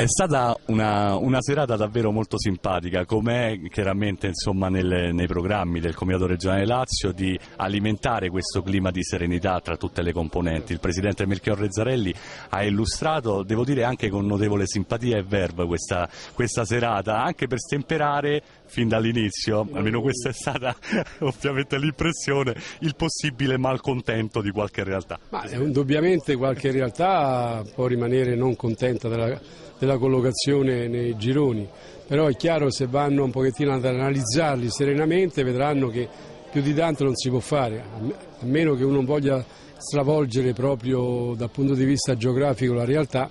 stata una serata davvero molto simpatica, com'è chiaramente insomma nei programmi del Comitato Regionale Lazio di alimentare questo clima di serenità tra tutte le componenti. Il presidente Melchiorre Rezzarelli ha illustrato, devo dire anche con notevole simpatia e verve, questa serata, anche per stemperare fin dall'inizio, almeno questa è stata ovviamente l'impressione, il possibile malcontento di qualche realtà. Ma indubbiamente qualche realtà può rimanere non contenta della collocazione nei gironi, però è chiaro, se vanno un pochettino ad analizzarli serenamente vedranno che più di tanto non si può fare, a meno che uno voglia stravolgere proprio dal punto di vista geografico la realtà.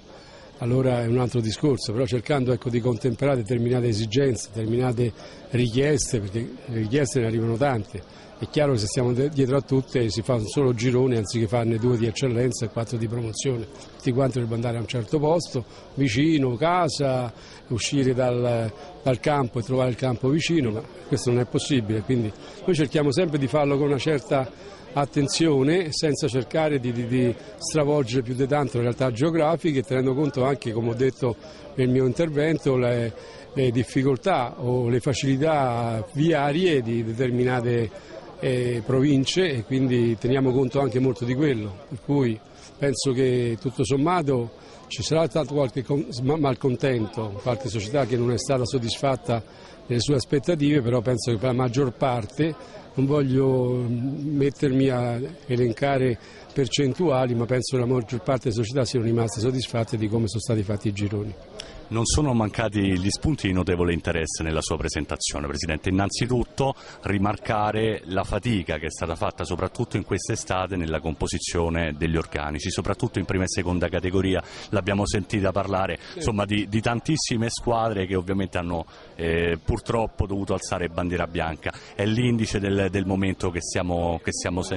Allora è un altro discorso, però cercando di contemperare determinate esigenze, determinate richieste, perché le richieste ne arrivano tante. È chiaro che se stiamo dietro a tutte si fa un solo girone anziché farne 2 di eccellenza e 4 di promozione. Tutti quanti dovrebbero andare a un certo posto, vicino, casa, uscire dal campo e trovare il campo vicino, ma questo non è possibile, quindi noi cerchiamo sempre di farlo con una certa attenzione, senza cercare di stravolgere più di tanto le realtà geografiche, tenendo conto anche, come ho detto nel mio intervento, le difficoltà o le facilità viarie di determinate province, e quindi teniamo conto anche molto di quello, per cui penso che tutto sommato ci sarà tanto qualche malcontento, qualche società che non è stata soddisfatta delle sue aspettative, però penso che per la maggior parte, non voglio mettermi a elencare percentuali, ma penso che la maggior parte delle società siano rimaste soddisfatte di come sono stati fatti i gironi. Non sono mancati gli spunti di notevole interesse nella sua presentazione, Presidente. Innanzitutto rimarcare la fatica che è stata fatta soprattutto in quest'estate nella composizione degli organici, soprattutto in prima e seconda categoria. L'abbiamo sentita parlare insomma, di tantissime squadre che ovviamente hanno purtroppo dovuto alzare bandiera bianca. È l'indice del momento che stiamo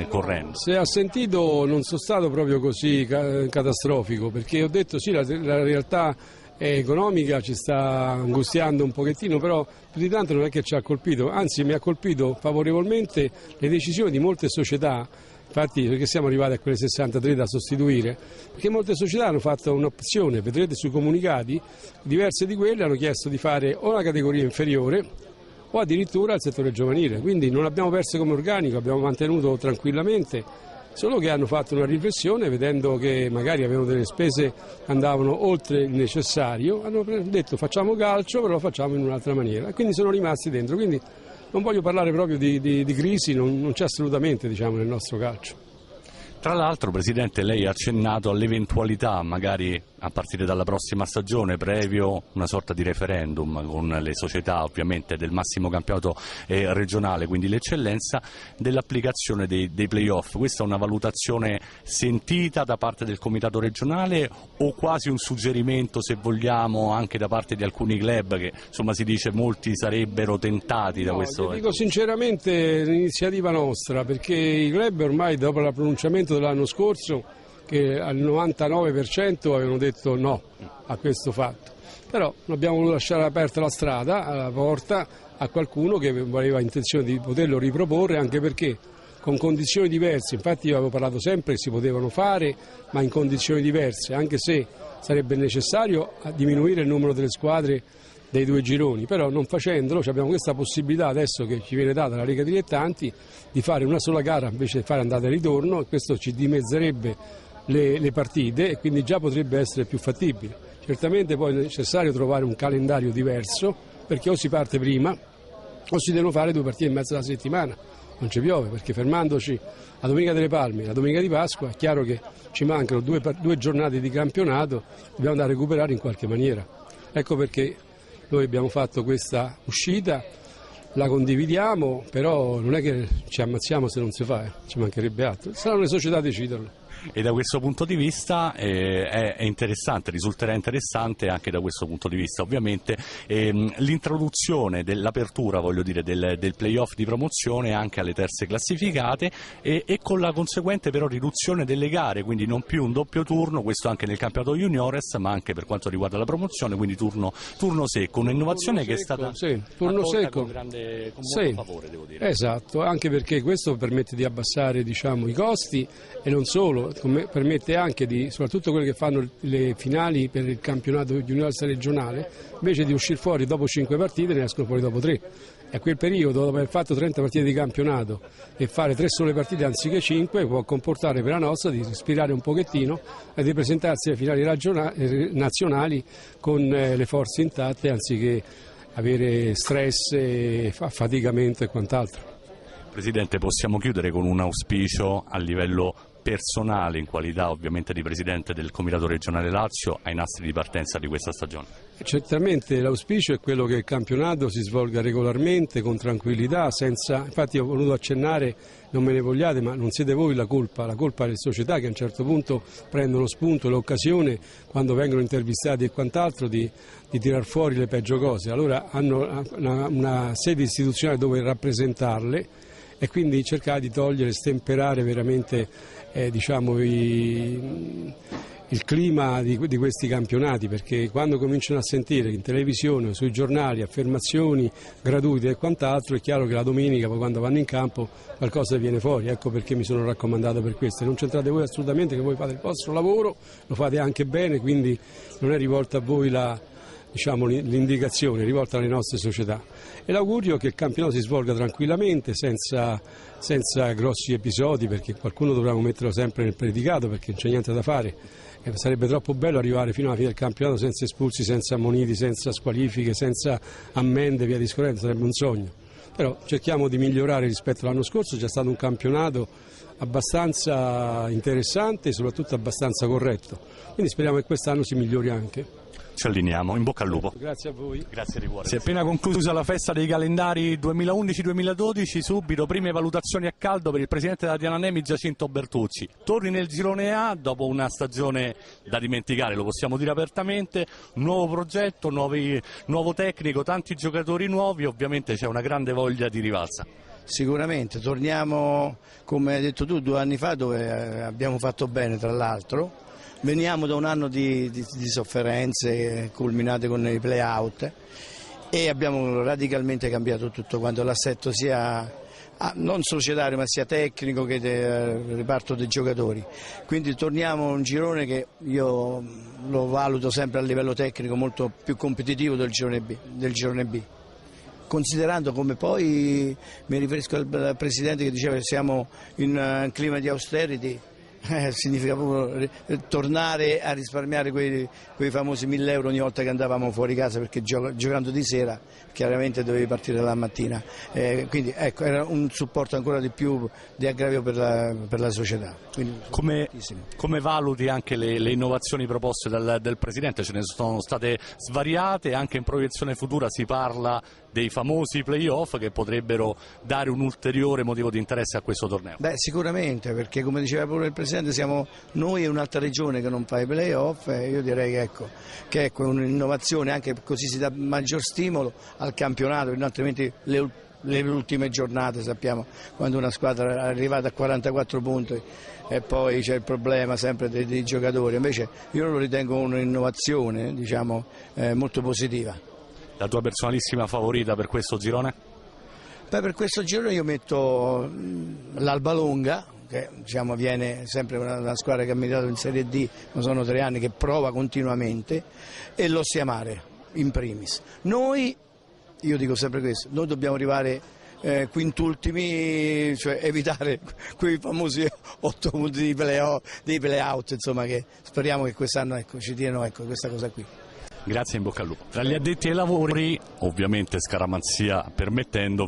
correndo. Se ha sentito, non sono stato proprio così catastrofico, perché ho detto sì, la realtà economica ci sta angustiando un pochettino, però più di tanto non è che ci ha colpito, anzi mi ha colpito favorevolmente le decisioni di molte società, infatti perché siamo arrivati a quelle 63 da sostituire, perché molte società hanno fatto un'opzione, vedrete sui comunicati, diverse di quelle hanno chiesto di fare o una categoria inferiore o addirittura il settore giovanile, quindi non abbiamo perso come organico, abbiamo mantenuto tranquillamente. Solo che hanno fatto una riflessione, vedendo che magari avevano delle spese che andavano oltre il necessario, hanno detto facciamo calcio, però lo facciamo in un'altra maniera, e quindi sono rimasti dentro. Quindi non voglio parlare proprio di crisi, non c'è assolutamente, diciamo, nel nostro calcio. Tra l'altro, Presidente, lei ha accennato all'eventualità, magari a partire dalla prossima stagione, previo una sorta di referendum con le società ovviamente del massimo campionato regionale, quindi l'eccellenza, dell'applicazione dei play-off. Questa è una valutazione sentita da parte del Comitato regionale o quasi un suggerimento, se vogliamo, anche da parte di alcuni club che insomma si dice molti sarebbero tentati da questo? Dico sinceramente l'iniziativa nostra, perché i club ormai dopo il pronunciamento dell'anno scorso, che al 99% avevano detto no a questo fatto, però abbiamo voluto lasciare aperta la strada, la porta a qualcuno che aveva intenzione di poterlo riproporre, anche perché con condizioni diverse. Infatti io avevo parlato sempre che si potevano fare, ma in condizioni diverse, anche se sarebbe necessario diminuire il numero delle squadre dei 2 gironi, però non facendolo abbiamo questa possibilità adesso che ci viene data dalla Lega Dilettanti di fare una sola gara invece di fare andata e ritorno, e questo ci dimezzerebbe le partite e quindi già potrebbe essere più fattibile. Certamente poi è necessario trovare un calendario diverso, perché o si parte prima o si devono fare 2 partite in mezzo alla settimana, non ci piove, perché fermandoci a Domenica delle Palme e la Domenica di Pasqua è chiaro che ci mancano 2 giornate di campionato, dobbiamo andare a recuperare in qualche maniera. Ecco perché noi abbiamo fatto questa uscita, la condividiamo, però non è che ci ammazziamo se non si fa, ci mancherebbe altro, saranno le società a deciderlo. E da questo punto di vista è interessante, risulterà interessante anche da questo punto di vista ovviamente l'introduzione dell'apertura, voglio dire, del playoff di promozione anche alle terze classificate e con la conseguente però riduzione delle gare, quindi non più un doppio turno, questo anche nel campionato juniores, ma anche per quanto riguarda la promozione, quindi turno secco, un'innovazione che è stata turno secco con molto favore, devo dire. Esatto, anche perché questo permette di abbassare, diciamo, i costi e non solo. solo, permette anche soprattutto quelli che fanno le finali per il campionato juniores regionale, invece di uscire fuori dopo 5 partite ne escono fuori dopo 3. E a quel periodo, dopo aver fatto 30 partite di campionato e fare 3 sole partite anziché 5, può comportare per la nostra di respirare un pochettino e di presentarsi alle finali nazionali con le forze intatte anziché avere stress, affaticamento e quant'altro. Presidente, possiamo chiudere con un auspicio a livello personale, in qualità ovviamente di Presidente del Comitato Regionale Lazio, ai nastri di partenza di questa stagione? Certamente l'auspicio è quello che il campionato si svolga regolarmente, con tranquillità, infatti ho voluto accennare, non me ne vogliate, ma non siete voi la colpa è delle società che a un certo punto prendono spunto, l'occasione, quando vengono intervistati e quant'altro, di tirar fuori le peggio cose. Allora hanno una sede istituzionale dove rappresentarle e quindi cercare di togliere, stemperare veramente il clima di questi campionati, perché quando cominciano a sentire in televisione, sui giornali, affermazioni gratuite e quant'altro, è chiaro che la domenica, poi quando vanno in campo, qualcosa viene fuori. Ecco perché mi sono raccomandato per questo. Non c'entrate voi assolutamente, che voi fate il vostro lavoro, lo fate anche bene, quindi non è rivolta a voi l'indicazione, è rivolta alle nostre società. E l'augurio è che il campionato si svolga tranquillamente, senza grossi episodi, perché qualcuno dovrà metterlo sempre nel predicato, perché non c'è niente da fare. Sarebbe troppo bello arrivare fino alla fine del campionato senza espulsi, senza ammoniti, senza squalifiche, senza ammende, via discorrendo, sarebbe un sogno. Però cerchiamo di migliorare rispetto all'anno scorso, c'è stato un campionato abbastanza interessante e soprattutto abbastanza corretto, quindi speriamo che quest'anno si migliori anche. Ci allineiamo, in bocca al lupo. Grazie a voi. Grazie di cuore. Si è appena conclusa la festa dei calendari 2011-2012, subito prime valutazioni a caldo per il presidente della Diana Nemi, Giacinto Bertucci. Torni nel girone A dopo una stagione da dimenticare, lo possiamo dire apertamente, nuovo progetto, nuovo tecnico, tanti giocatori nuovi, ovviamente c'è una grande voglia di rivalsa. Sicuramente, torniamo come hai detto tu 2 anni fa, dove abbiamo fatto bene tra l'altro. Veniamo da un anno di sofferenze culminate con i play-out e abbiamo radicalmente cambiato tutto quanto, l'assetto sia non societario ma sia tecnico che del reparto dei giocatori. Quindi torniamo a un girone che io lo valuto sempre a livello tecnico molto più competitivo del girone B. Considerando come poi, mi riferisco al Presidente che diceva che siamo in un clima di austerity, significa proprio tornare a risparmiare quei famosi 1.000 euro ogni volta che andavamo fuori casa, perché giocando di sera chiaramente dovevi partire la mattina, quindi ecco, era un supporto ancora di più di aggravio per la società. Come valuti anche le innovazioni proposte del Presidente? Ce ne sono state svariate, anche in proiezione futura si parla dei famosi play-off che potrebbero dare un ulteriore motivo di interesse a questo torneo. Beh, sicuramente, perché come diceva pure il Presidente siamo noi e un'altra regione che non fa i play-off, e io direi che ecco un'innovazione, anche così si dà maggior stimolo al campionato, altrimenti le ultime giornate sappiamo quando una squadra è arrivata a 44 punti e poi c'è il problema sempre dei giocatori, invece io lo ritengo un'innovazione molto positiva. La tua personalissima favorita per questo girone? Beh, per questo girone io metto l'Alba Longa, che viene sempre una squadra che ha militato in Serie D, ma sono 3 anni che prova continuamente, e l'Ostia Mare in primis. Io dico sempre questo, noi dobbiamo arrivare quintultimi, cioè evitare quei famosi 8 punti di play-out, insomma, che speriamo che quest'anno ci diano questa cosa qui. Grazie, in bocca al lupo. Tra gli addetti ai lavori, ovviamente scaramanzia permettendo,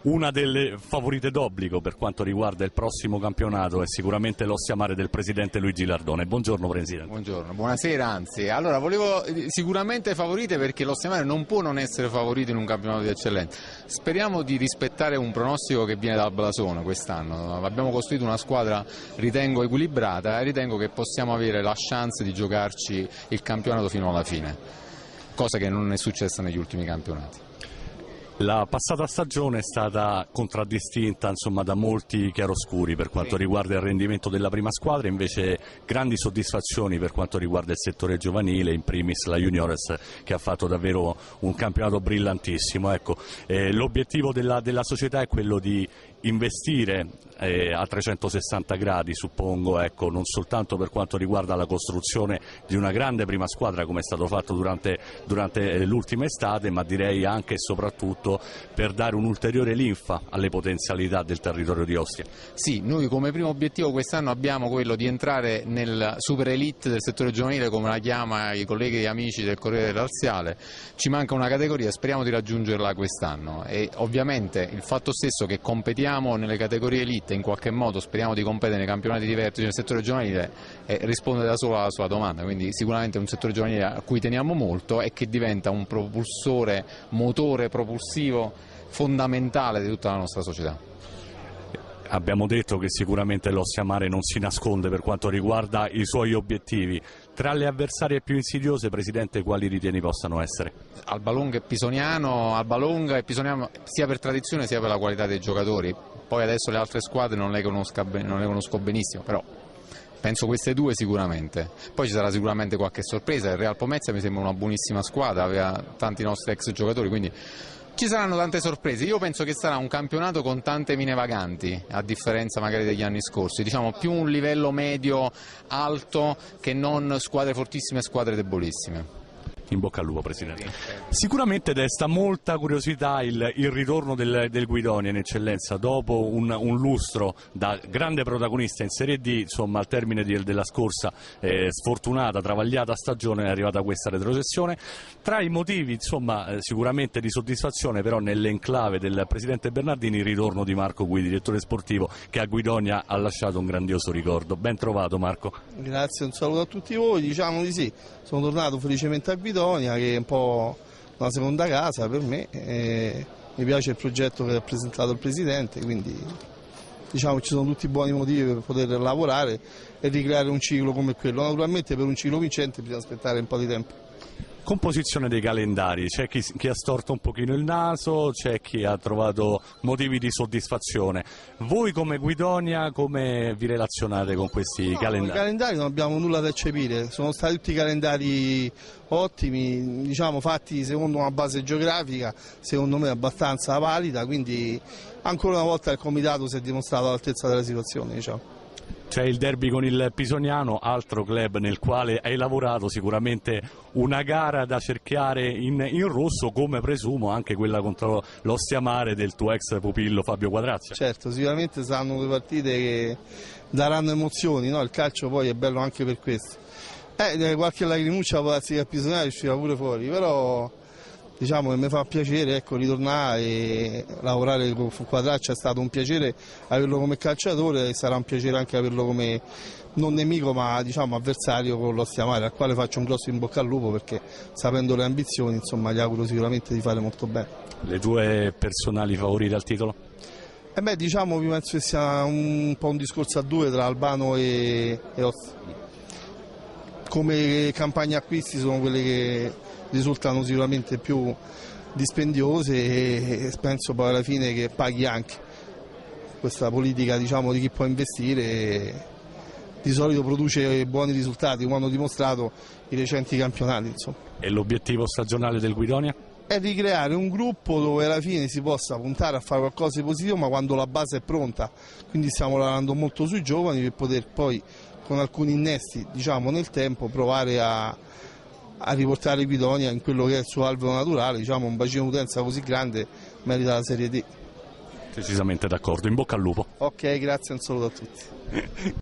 una delle favorite d'obbligo per quanto riguarda il prossimo campionato è sicuramente l'Ostia Mare del presidente Luigi Lardone. Buongiorno Presidente. Buongiorno, buonasera anzi. Allora, volevo sicuramente favorite, perché l'Ostia Mare non può non essere favorito in un campionato di eccellenza. Speriamo di rispettare un pronostico che viene dal blasone quest'anno. Abbiamo costruito una squadra, ritengo, equilibrata, e ritengo che possiamo avere la chance di giocarci il campionato fino alla fine, cosa che non è successa negli ultimi campionati. La passata stagione è stata contraddistinta da molti chiaroscuri per quanto riguarda il rendimento della prima squadra, invece grandi soddisfazioni per quanto riguarda il settore giovanile, in primis la Juniores che ha fatto davvero un campionato brillantissimo. L'obiettivo della società è quello di investire a 360 gradi, suppongo, ecco, non soltanto per quanto riguarda la costruzione di una grande prima squadra come è stato fatto durante l'ultima estate, ma direi anche e soprattutto per dare un'ulteriore linfa alle potenzialità del territorio di Ostia. Sì, noi come primo obiettivo quest'anno abbiamo quello di entrare nel super elite del settore giovanile, come la chiama i colleghi e amici del Corriere Laziale. Ci manca una categoria, speriamo di raggiungerla quest'anno, e ovviamente il fatto stesso che competiamo nelle categorie elite, in qualche modo speriamo di competere nei campionati di vertice nel settore giovanile, risponde da solo alla sua domanda. Quindi sicuramente è un settore giovanile a cui teniamo molto e che diventa un propulsore, motore propulsivo fondamentale di tutta la nostra società. Abbiamo detto che sicuramente l'Ostia Mare non si nasconde per quanto riguarda i suoi obiettivi. Tra le avversarie più insidiose, Presidente, quali ritieni possano essere? Albalonga e Pisoniano sia per tradizione sia per la qualità dei giocatori. Poi adesso le altre squadre non le conosco benissimo, però penso queste due sicuramente. Poi ci sarà sicuramente qualche sorpresa. Il Real Pomezia mi sembra una buonissima squadra, aveva tanti nostri ex giocatori, quindi ci saranno tante sorprese. Io penso che sarà un campionato con tante mine vaganti, a differenza magari degli anni scorsi, diciamo più un livello medio alto che non squadre fortissime e squadre debolissime. In bocca al lupo, Presidente. Sicuramente desta molta curiosità il ritorno del Guidonia in eccellenza dopo un lustro da grande protagonista in Serie D, insomma al termine della scorsa sfortunata, travagliata stagione è arrivata questa retrocessione. Tra i motivi insomma sicuramente di soddisfazione, però nell'enclave del Presidente Bernardini il ritorno di Marco Guidi, direttore sportivo, che a Guidonia ha lasciato un grandioso ricordo. Ben trovato, Marco. Grazie, un saluto a tutti voi. Diciamo di sì, sono tornato felicemente a Guidonia, che è un po' una seconda casa per me, mi piace il progetto che ha presentato il Presidente, quindi diciamo ci sono tutti i buoni motivi per poter lavorare e ricreare un ciclo come quello. Naturalmente per un ciclo vincente bisogna aspettare un po' di tempo. Composizione dei calendari, c'è chi ha storto un pochino il naso, c'è chi ha trovato motivi di soddisfazione. Voi come Guidonia come vi relazionate con questi calendari? I calendari non abbiamo nulla da eccepire, sono stati tutti calendari ottimi, diciamo fatti secondo una base geografica, secondo me abbastanza valida, quindi ancora una volta il Comitato si è dimostrato all'altezza della situazione, diciamo. C'è il derby con il Pisoniano, altro club nel quale hai lavorato, sicuramente una gara da cerchiare in rosso, come presumo anche quella contro l'Ostia Mare del tuo ex pupillo Fabio Quadrazia. Certo, sicuramente saranno due partite che daranno emozioni, no? Il calcio poi è bello anche per questo. Qualche lagrimuccia può darsi che a Pisoniano uscirà pure fuori, però diciamo che mi fa piacere, ecco, ritornare e lavorare con Quadraccia. È stato un piacere averlo come calciatore e sarà un piacere anche averlo come non nemico ma diciamo avversario con l'Ostia Mare, al quale faccio un grosso in bocca al lupo perché sapendo le ambizioni insomma gli auguro sicuramente di fare molto bene. Le tue personali favorite al titolo? Diciamo che penso che sia un po' un discorso a due tra Albano e Ostia. Come campagne acquisti sono quelle che risultano sicuramente più dispendiose e penso poi alla fine che paghi anche questa politica, diciamo, di chi può investire e di solito produce buoni risultati come hanno dimostrato i recenti campionati, insomma. E l'obiettivo stagionale del Guidonia? È ricreare un gruppo dove alla fine si possa puntare a fare qualcosa di positivo ma quando la base è pronta, quindi stiamo lavorando molto sui giovani per poter poi con alcuni innesti diciamo nel tempo provare a riportare Guidonia in quello che è il suo alveo naturale, diciamo un bacino d'utenza così grande merita la Serie D. Decisamente d'accordo, in bocca al lupo. Ok, grazie, un saluto a tutti.